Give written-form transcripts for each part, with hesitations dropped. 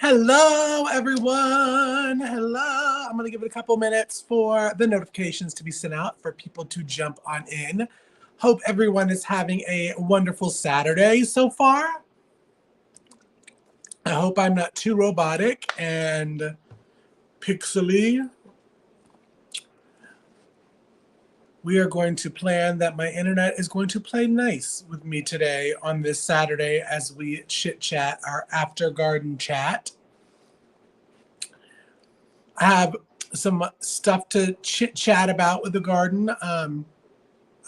Hello, everyone. Hello. I'm going to give it a couple minutes for the notifications to be sent out for people to jump on in. Hope everyone is having a wonderful Saturday so far. I hope I'm not too robotic and pixely. We are going to plan that my internet is going to play nice with me today on this Saturday as we chit chat our after garden chat. I have some stuff to chit chat about with the garden. I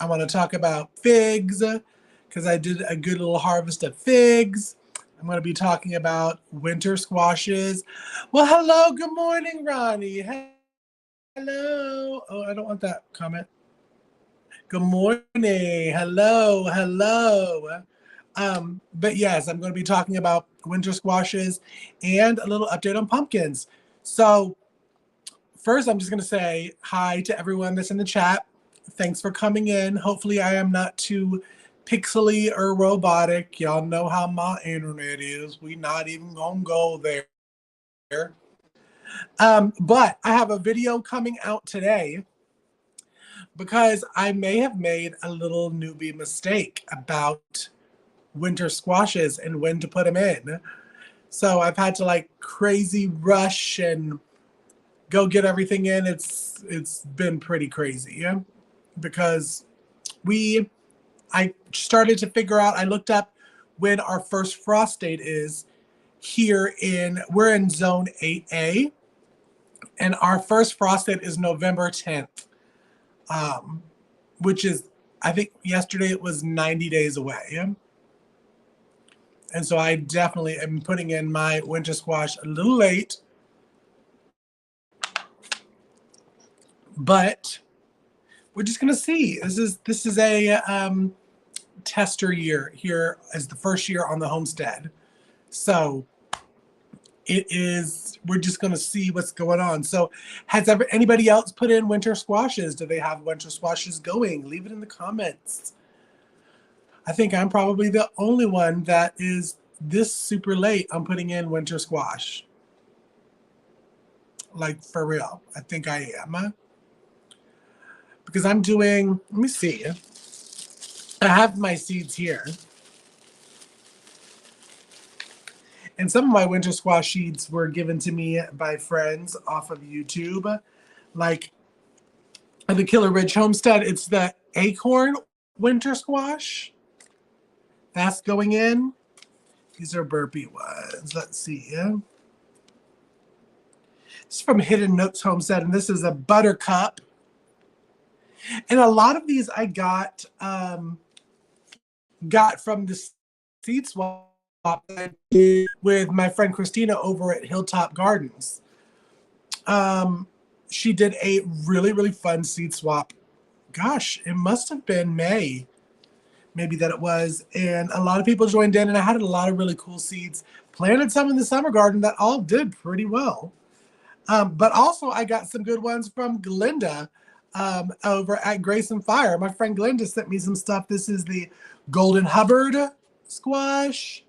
want to talk about figs because I did a good little harvest of figs. I'm going to be talking about winter squashes. Well, hello. Good morning, Ronnie. Hello. Oh, I don't want that comment. Good morning. Hello. Hello. But yes, I'm going to be talking about winter squashes and a little update on pumpkins. So first, I'm just going to say hi to everyone that's in the chat. Thanks for coming in. Hopefully, I am not too pixely or robotic. Y'all know how my internet is. We not even going to go there. But I have a video coming out today because I may have made a little newbie mistake about winter squashes and when to put them in. So I've had to like crazy rush and go get everything in. It's been pretty crazy because I started to figure out, I looked up when our first frost date is here we're in zone 8A, and our first frost date is November 10th, which is, I think yesterday it was 90 days away. And so I definitely am putting in my winter squash a little late, but we're just gonna see. This is a tester year here as the first year on the homestead. So we're just gonna see what's going on. So has anybody else put in winter squashes? Do they have winter squashes going? Leave it in the comments. I think I'm probably the only one that is this super late on putting in winter squash. Like for real, I think I am. Because I'm doing, let me see. I have my seeds here. And some of my winter squash seeds were given to me by friends off of YouTube. Like at the Killer Ridge Homestead, it's the acorn winter squash. That's going in. These are burpee ones. Let's see. This is from Hidden Notes Homestead, and this is a buttercup. And a lot of these I got from the seed swap with my friend Christina over at Hilltop Gardens. She did a really, really fun seed swap. Gosh, it must have been May, maybe that it was. And a lot of people joined in, and I had a lot of really cool seeds. Planted some in the summer garden that all did pretty well. But also I got some good ones from Glinda over at Grace and Fire. My friend Glinda sent me some stuff. This is the Golden Hubbard squash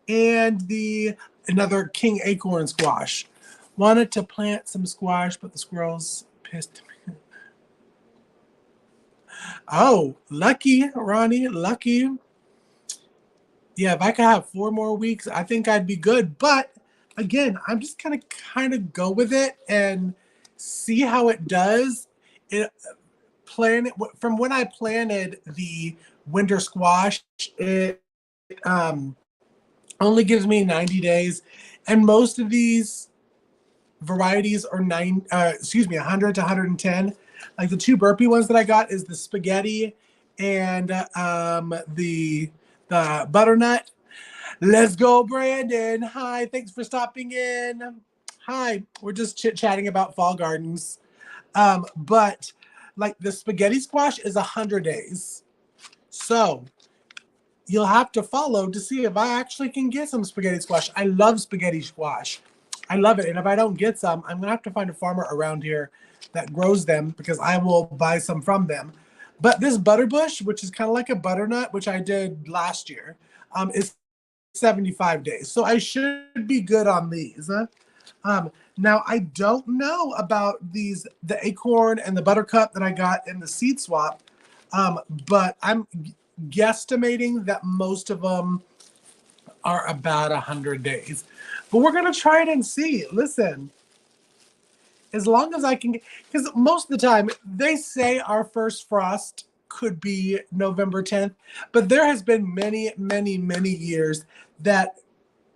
and another King Acorn squash. Wanted to plant some squash, but the squirrels pissed me. Oh, lucky, Ronnie, lucky. Yeah, if I could have 4 more weeks, I think I'd be good. But again, I'm just gonna kind of go with it and see how it does. From when I planted the winter squash, it only gives me 90 days, and most of these varieties are 100 to 110. Like the 2 burpee ones that I got is the spaghetti and the butternut. Let's go, Brandon. Hi, thanks for stopping in. Hi, we're just chit-chatting about fall gardens. But like the spaghetti squash is 100 days. So you'll have to follow to see if I actually can get some spaghetti squash. I love spaghetti squash. I love it. And if I don't get some, I'm going to have to find a farmer around here that grows them because I will buy some from them. But this butterbush, which is kind of like a butternut, which I did last year, is 75 days. So I should be good on these. Now I don't know about these, the acorn and the buttercup that I got in the seed swap. But I'm guesstimating that most of them are about 100 days. But we're going to try it and see. Listen, as long as I can, because most of the time they say our first frost could be November 10th, but there has been many, many, many years that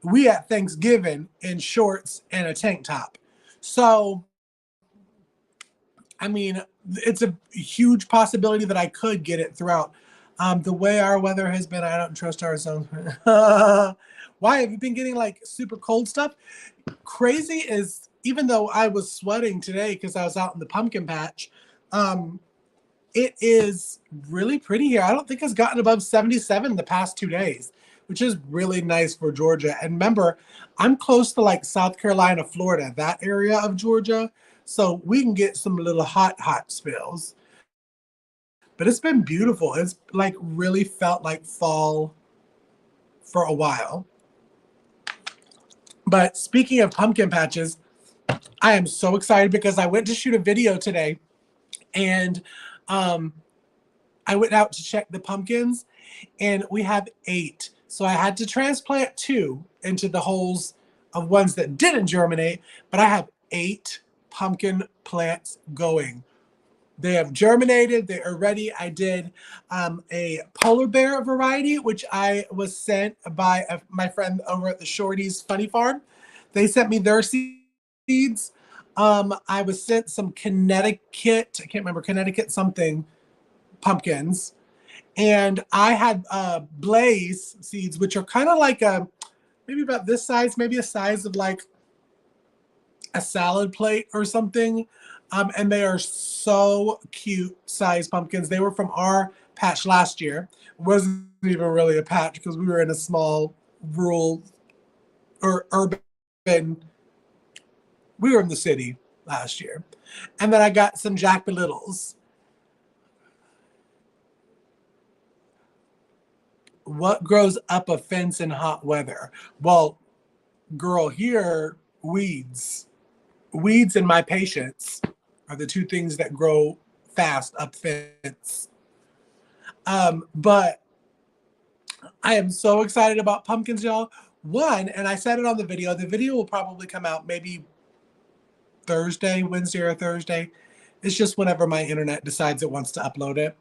we at Thanksgiving in shorts and a tank top. So, I mean, it's a huge possibility that I could get it throughout. The way our weather has been, I don't trust our zone. Why have you been getting like super cold stuff? Crazy is, even though I was sweating today because I was out in the pumpkin patch, it is really pretty here. I don't think it's gotten above 77 the past 2 days, which is really nice for Georgia. And remember, I'm close to like South Carolina, Florida, that area of Georgia. So we can get some little hot spells. But it's been beautiful. It's like really felt like fall for a while. But speaking of pumpkin patches, I am so excited because I went to shoot a video today and I went out to check the pumpkins and we have 8. So I had to transplant 2 into the holes of ones that didn't germinate, but I have 8 pumpkin plants going. They have germinated. They are ready. I did a polar bear variety, which I was sent by my friend over at the Shorty's Funny Farm. They sent me their seeds. I was sent some Connecticut, I can't remember, Connecticut something pumpkins. And I had Blaze seeds, which are kind of like maybe about this size, maybe a size of like a salad plate or something. And they are so cute size pumpkins. They were from our patch last year. It wasn't even really a patch because we were in a small rural or urban, we were in the city last year. And then I got some Jack Littles. What grows up a fence in hot weather? Well, girl, here, weeds. Weeds and my patience are the 2 things that grow fast up fence. But I am so excited about pumpkins, y'all. One, and I said it on the video will probably come out maybe Thursday, Wednesday or Thursday. It's just whenever my internet decides it wants to upload it.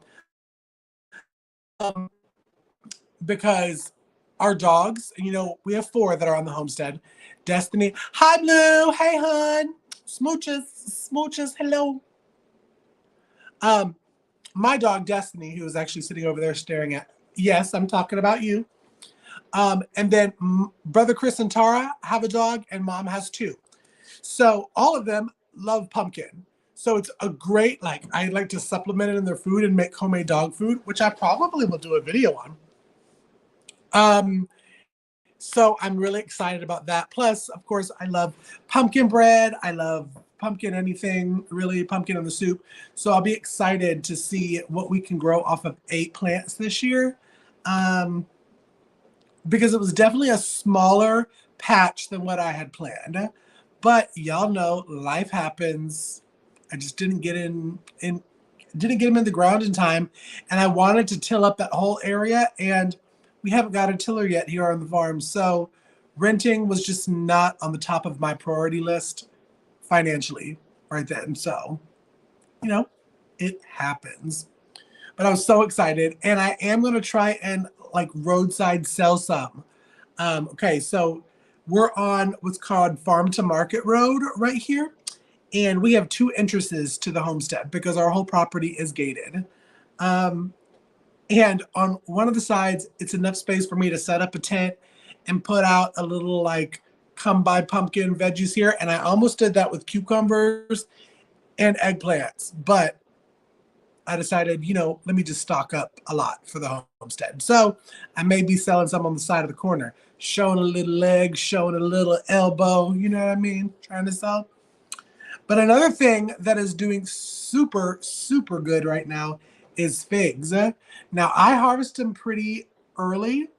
Because our dogs, you know, we have 4 that are on the homestead. Destiny, hi Blue, hey hun, smooches, hello. My dog Destiny, who is actually sitting over there staring at, yes, I'm talking about you. And then brother Chris and Tara have a dog, and mom has 2. So all of them love pumpkin. So it's a great, like, I like to supplement it in their food and make homemade dog food, which I probably will do a video on. So I'm really excited about that. Plus, of course, I love pumpkin bread. I love pumpkin anything, really, pumpkin in the soup. So I'll be excited to see what we can grow off of 8 plants this year. Because it was definitely a smaller patch than what I had planned. But y'all know life happens. I just didn't get didn't get them in the ground in time. And I wanted to till up that whole area, and we haven't got a tiller yet here on the farm. So renting was just not on the top of my priority list financially right then. So, you know, it happens. But I was so excited, and I am going to try and like roadside sell some. Okay, so we're on what's called Farm to Market Road right here. And we have 2 entrances to the homestead because our whole property is gated. And on one of the sides, it's enough space for me to set up a tent and put out a little like come buy pumpkin veggies here. And I almost did that with cucumbers and eggplants, but I decided, you know, let me just stock up a lot for the homestead. So I may be selling some on the side of the corner, showing a little leg, showing a little elbow, you know what I mean? Trying to sell. But another thing that is doing super, super good right now is figs. Now, I harvest them pretty early.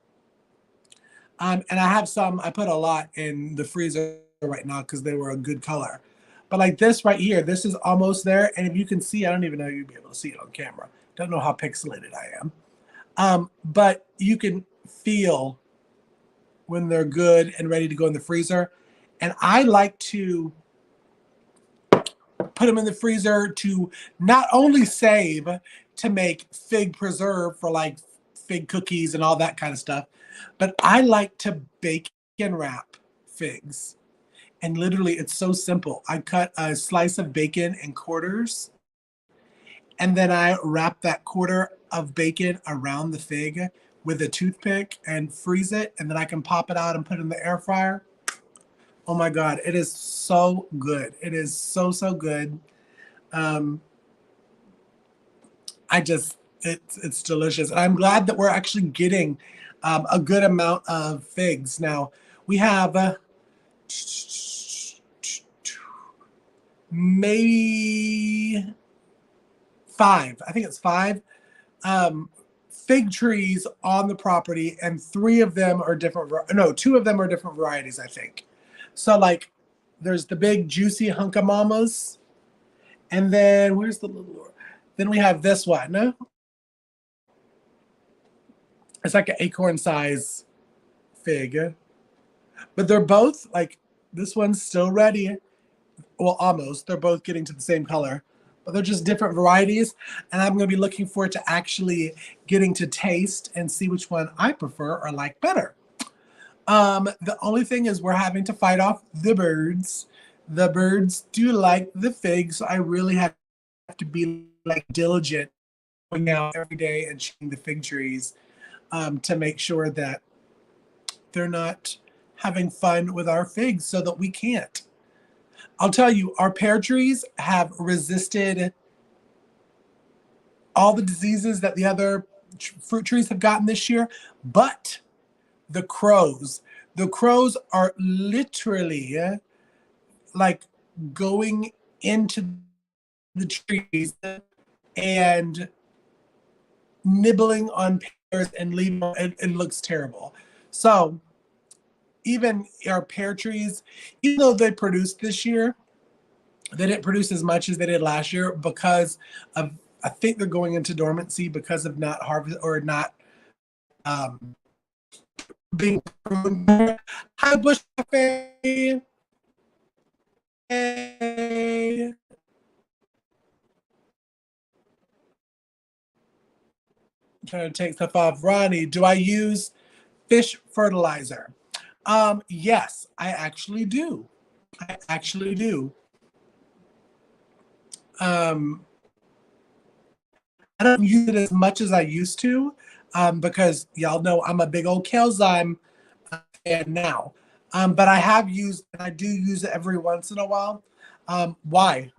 And I have some, I put a lot in the freezer right now because they were a good color. But like this right here, this is almost there. And if you can see, I don't even know you'd be able to see it on camera. Don't know how pixelated I am. But you can feel when they're good and ready to go in the freezer. And I like to put them in the freezer to not only save to make fig preserve for like fig cookies and all that kind of stuff, but I like to bake and wrap figs. And literally, it's so simple. I cut a slice of bacon in quarters, and then I wrap that quarter of bacon around the fig with a toothpick and freeze it, and then I can pop it out and put it in the air fryer. Oh my God, it is so good. It is so, so good. Um, it's delicious. And I'm glad that we're actually getting a good amount of figs. Now, we have maybe five, I think it's five fig trees on the property, and three of them are different, no, two of them are different varieties, I think. So like there's the big juicy hunka mamas, and then where's the little, then we have this one. No? It's like an acorn size fig, but they're both like, this one's still ready. Well, almost. They're both getting to the same color, but they're just different varieties. And I'm going to be looking forward to actually getting to taste and see which one I prefer or like better. The only thing is we're having to fight off the birds. The birds do like the figs. So I really have to be like diligent going out every day and checking the fig trees to make sure that they're not having fun with our figs so that we can't. I'll tell you, our pear trees have resisted all the diseases that the other fruit trees have gotten this year, but the crows are literally like going into the trees and nibbling on pears and leaving it looks terrible. So even our pear trees, even though they produced this year, they didn't produce as much as they did last year because of, I think they're going into dormancy because of not harvest or not being pruned. Hi, Bush Cafe. Hey. I'm trying to take stuff off. Ronnie, do I use fish fertilizer? Yes, I actually do. I actually do. Um, I don't use it as much as I used to because y'all know I'm a big old Kelzyme fan now. But I have used, and I do use it every once in a while. Why?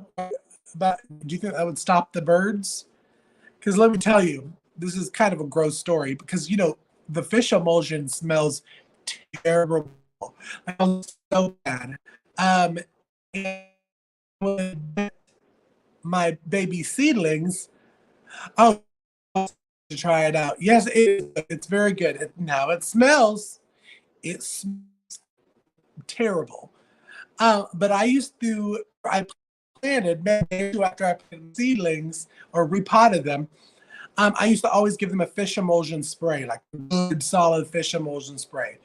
But do you think that would stop the birds? Because let me tell you, this is kind of a gross story because, you know, the fish emulsion smells terrible. It smells so bad. And with my baby seedlings, oh, to try it out. Yes, it's very good. Now it smells, it's terrible. But I planted maybe after I planted seedlings or repotted them. I used to always give them a fish emulsion spray, like a good solid fish emulsion spray.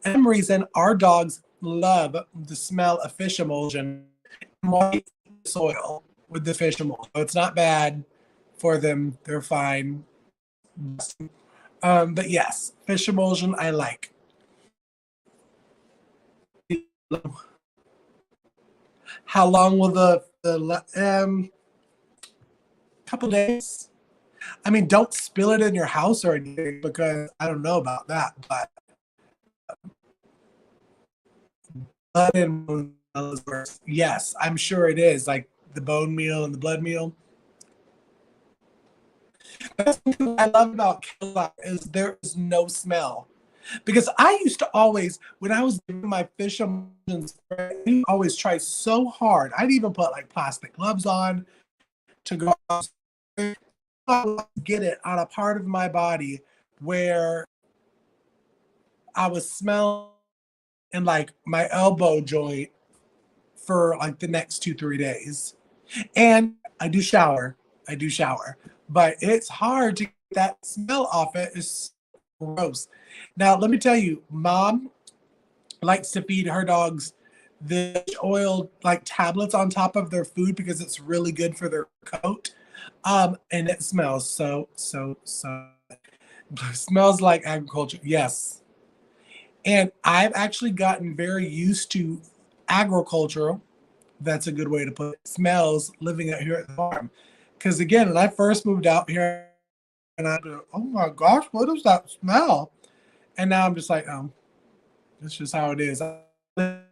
And for some reason, our dogs love the smell of fish emulsion. Moist soil with the fish emulsion. So it's not bad for them. They're fine. But yes, fish emulsion I like. How long will the couple days? I mean, don't spill it in your house or anything because I don't know about that, but blood and bone meal is worse. Yes, I'm sure it is. Like the bone meal and the blood meal. That's what I love about Killa is there is no smell. Because I used to always, when I was doing my fish emulsions, I always try so hard. I'd even put like plastic gloves on to go get it on a part of my body where I was smelling in like my elbow joint for like the next 2, 3 days. And I do shower. I do shower. But it's hard to get that smell off it. It's gross. Now let me tell you, mom likes to feed her dogs the oil like tablets on top of their food because it's really good for their coat. And it smells so smells like agriculture. Yes. And I've actually gotten very used to agriculture. That's a good way to put it. Smells living out here at the farm. Because again, when I first moved out here, and I go, oh my gosh, what is that smell? And now I'm just like, oh, that's just how it is. I live in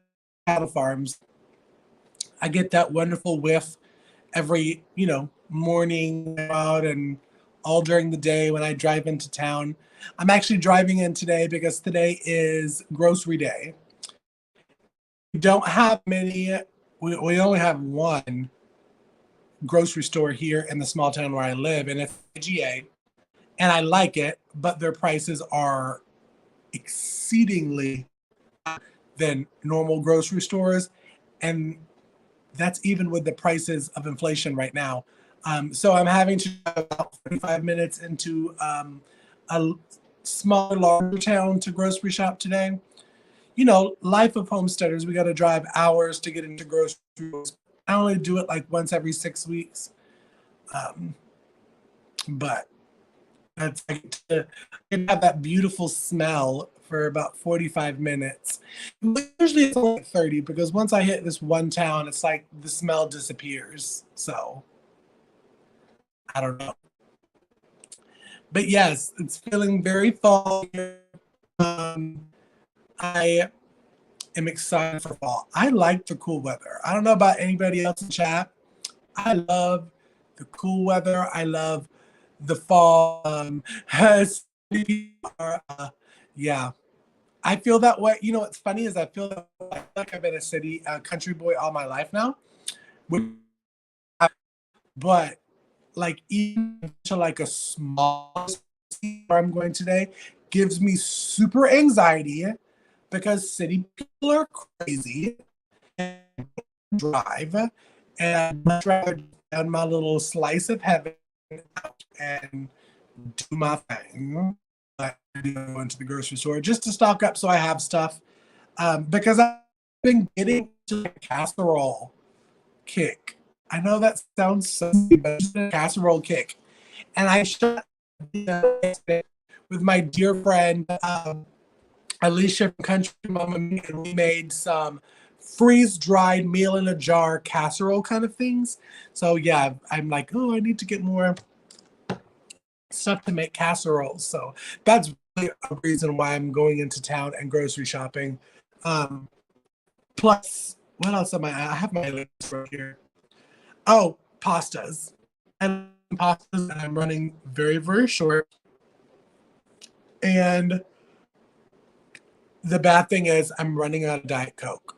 cattle farms. I get that wonderful whiff every, morning out and all during the day when I drive into town. I'm actually driving in today because today is grocery day. We don't have many, we only have one grocery store here in the small town where I live, and it's IGA. And I like it, but their prices are exceedingly than normal grocery stores. And that's even with the prices of inflation right now. So I'm having to drive about 45 minutes into a smaller, larger town to grocery shop today. Life of homesteaders, we got to drive hours to get into grocery stores. I only do it like once every 6 weeks. Um, but that's like to have that beautiful smell for about 45 minutes. Usually it's only like 30 because once I hit this one town, it's like the smell disappears. So I don't know. But yes, it's feeling very fall here. Um, I am excited for fall. I like the cool weather. I don't know about anybody else in chat. I love the cool weather. I love the fall. Yeah, I feel that way. What's funny is I feel like I've been a city country boy all my life now. But like even to like a small city where I'm going today gives me super anxiety because city people are crazy and drive, and I'd much rather down my little slice of heaven and do my thing. I go into the grocery store just to stock up so I have stuff. Because I've been getting to a casserole kick. I know that sounds so silly, but it's a casserole kick. And I shot with my dear friend Alicia from Country Mama, and we made some freeze-dried meal in a jar casserole kind of things. So yeah, I'm like, oh, I need to get more stuff to make casseroles. So that's really a reason why I'm going into town and grocery shopping. Plus, what else am I have my list right here. Oh, pastas. And pastas, and I'm running very, very short. And the bad thing is I'm running out of Diet Coke.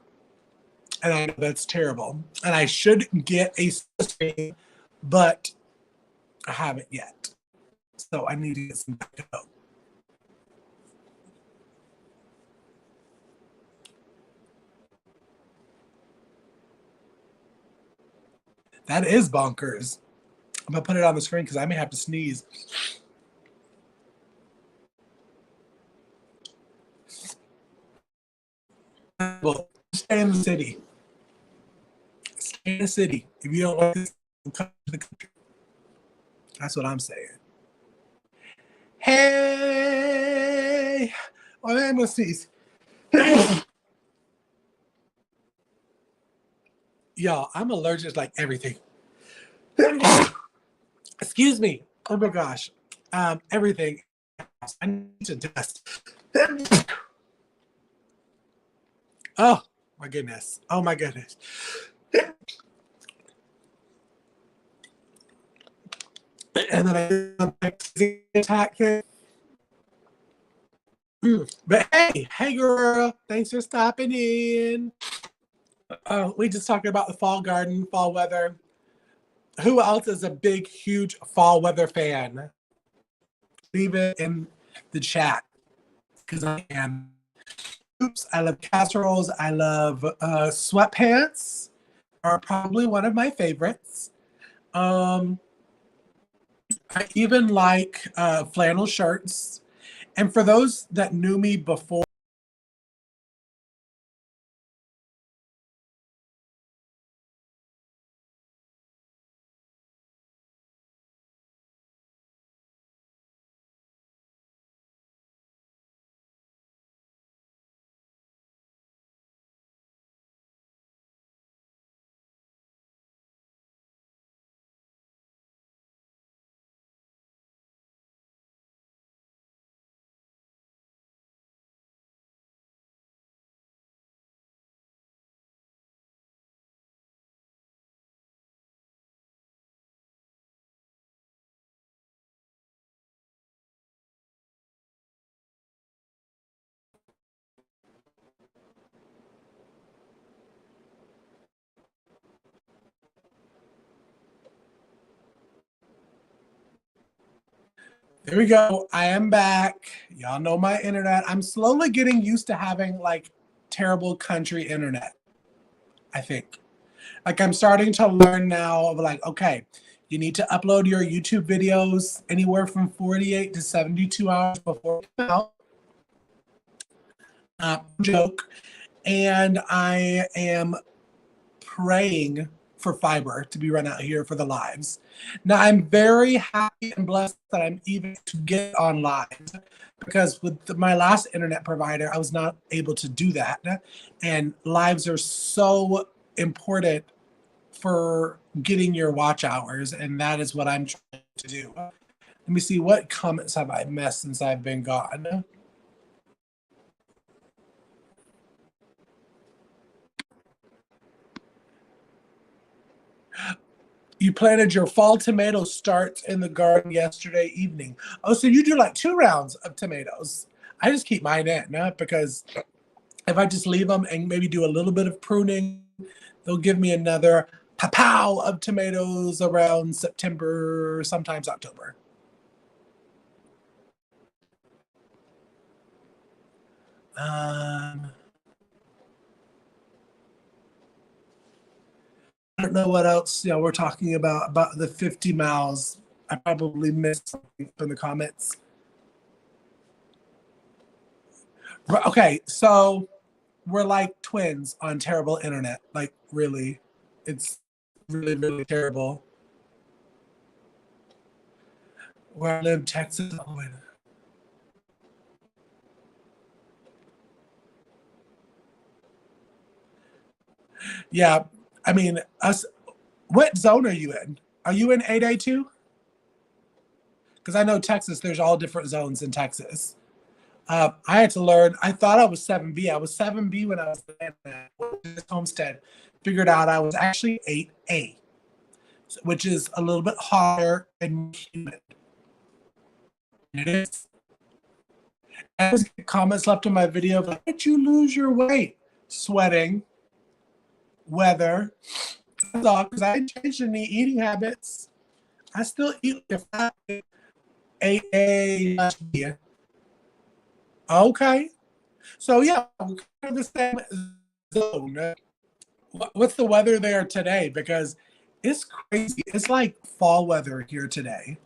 And I know that's terrible. And I should get a stream, but I haven't yet. So I need to get some Diet Coke. That is bonkers. I'm gonna put it on the screen because I may have to sneeze. Well, stay in the city. Stay in the city. If you don't like this, come to the country. That's what I'm saying. Hey, oh, I'm gonna sneeze. Y'all, I'm allergic to like everything. Excuse me. Oh my gosh. Everything. I need to dust. Oh my goodness. Oh my goodness. And then I attack it. But hey girl, thanks for stopping in. We just talked about the fall garden, fall weather. Who else is a big, huge fall weather fan? Leave it in the chat. because I am. Oops, I love casseroles. I love sweatpants are probably one of my favorites. Um, I even like flannel shirts. And for those that knew me before, there we go. I am back. Y'all know my internet. I'm slowly getting used to having like terrible country internet, I think. Like I'm starting to learn now of like, okay, you need to upload your YouTube videos anywhere from 48 to 72 hours before they come out. Joke. And I am praying for fiber to be run out here for the lives. Now I'm very happy and blessed that I'm even to get on live because with my last internet provider, I was not able to do that. And lives are so important for getting your watch hours, and that is what I'm trying to do. Let me see, what comments have I missed since I've been gone? You planted your fall tomato starts in the garden yesterday evening. Oh, so you do like 2 rounds of tomatoes. I just keep mine in because if I just leave them and maybe do a little bit of pruning, they'll give me another pow of tomatoes around September, sometimes October. I don't know what else we're talking about the 50 miles. I probably missed something in the comments. Okay, so we're like twins on terrible internet. Like really, it's really, really terrible. Where I live, Texas. Oh, wait. Yeah, I mean, us. What zone are you in? Are you in 8A2? Because I know Texas, there's all different zones in Texas. I had to learn. I thought I was 7B. I was 7B when I was in Homestead. Figured out I was actually 8A, which is a little bit hotter and humid. It is. I was getting comments left in my video like, "Did you lose your weight?" Sweating, weather. That's all because I didn't change any eating habits. I still eat if I AA last year. Okay. So yeah, we're kind of the same zone. What's the weather there today? Because it's crazy. It's like fall weather here today.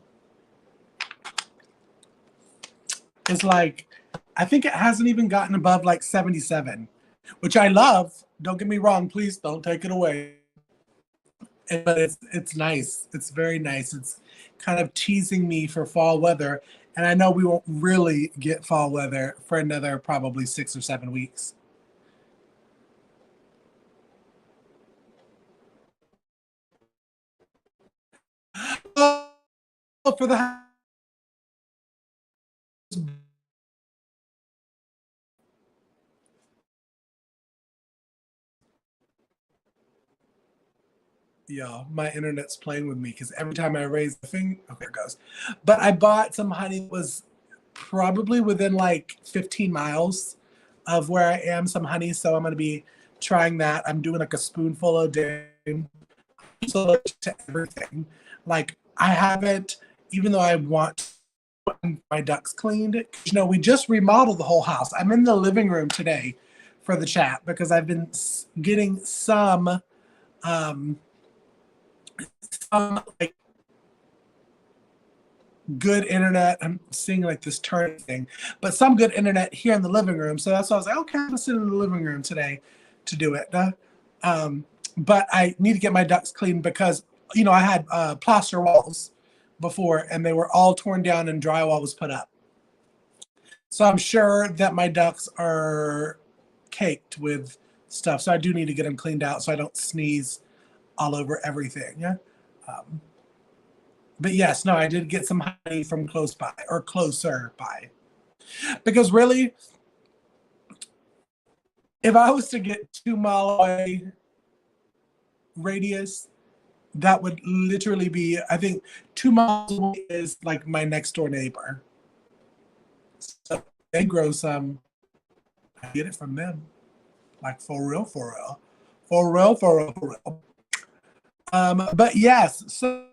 It's like, I think it hasn't even gotten above like 77, which I love. Don't get me wrong. Please don't take it away. But it's nice. It's very nice. It's kind of teasing me for fall weather. And I know we won't really get fall weather for another probably 6 or 7 weeks. Oh, for the my internet's playing with me because every time I raise the finger, okay, there it goes. But I bought some honey that was probably within like 15 miles of where I am, some honey. So I'm going to be trying that. I'm doing like a spoonful a day. So to everything. Like I haven't, even though I want my ducks cleaned. You know, we just remodeled the whole house. I'm in the living room today for the chat because I've been getting some like good internet. I'm seeing like this turn thing, but some good internet here in the living room. So that's why I was like, okay, I'm gonna sit in the living room today to do it. But I need to get my ducts cleaned because, you know, I had plaster walls before and they were all torn down and drywall was put up. So I'm sure that my ducts are caked with stuff. So I do need to get them cleaned out so I don't sneeze all over everything. Yeah. But yes, no, I did get some honey from close by or closer by. Because really, if I was to get 2 mile away radius, that would literally be, I think 2 miles away is like my next door neighbor. So they grow some, I get it from them. Like for real, for real. For real, for real, for real. But yes, so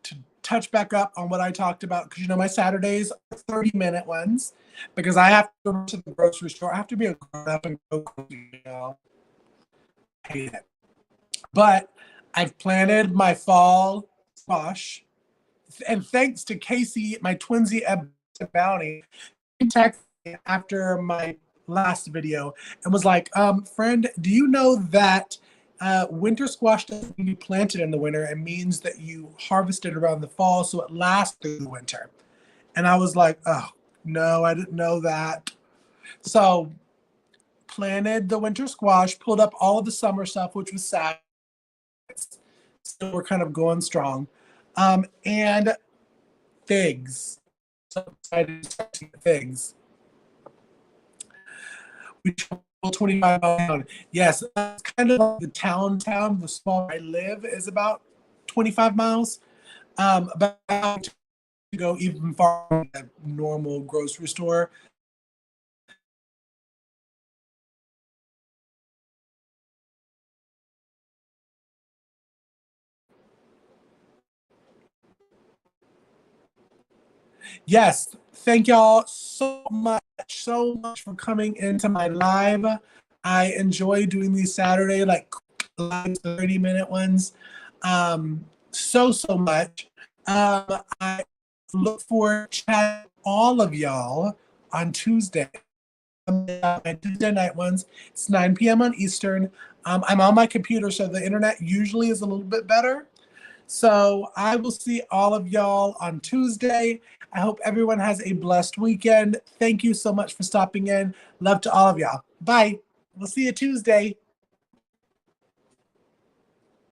to touch back up on what I talked about, because you know my Saturdays are 30-minute ones because I have to go to the grocery store. I have to be a grown up and go, you know. I hate it. But I've planted my fall squash. And thanks to Casey, my twinsy Bounty, he texted me after my last video and was like, friend, do you know that winter squash doesn't be planted in the winter? It means that you harvest it around the fall so it lasts through the winter. And I was like, oh, no, I didn't know that. So planted the winter squash, pulled up all of the summer stuff, which was sad. So we're kind of going strong. And figs. So excited to start to get figs. We travel 25 miles. Yes, that's kind of like the town. The small I live is about 25 miles. But to go even farther than a normal grocery store. Yes, thank y'all so much for coming into my live. I enjoy doing these Saturday like live 30-minute ones so much. I look forward to chatting all of y'all on Tuesday. My Tuesday night ones. It's 9 p.m. on Eastern. I'm on my computer, so the internet usually is a little bit better. So I will see all of y'all on Tuesday. I hope everyone has a blessed weekend. Thank you so much for stopping in. Love to all of y'all. Bye. We'll see you Tuesday.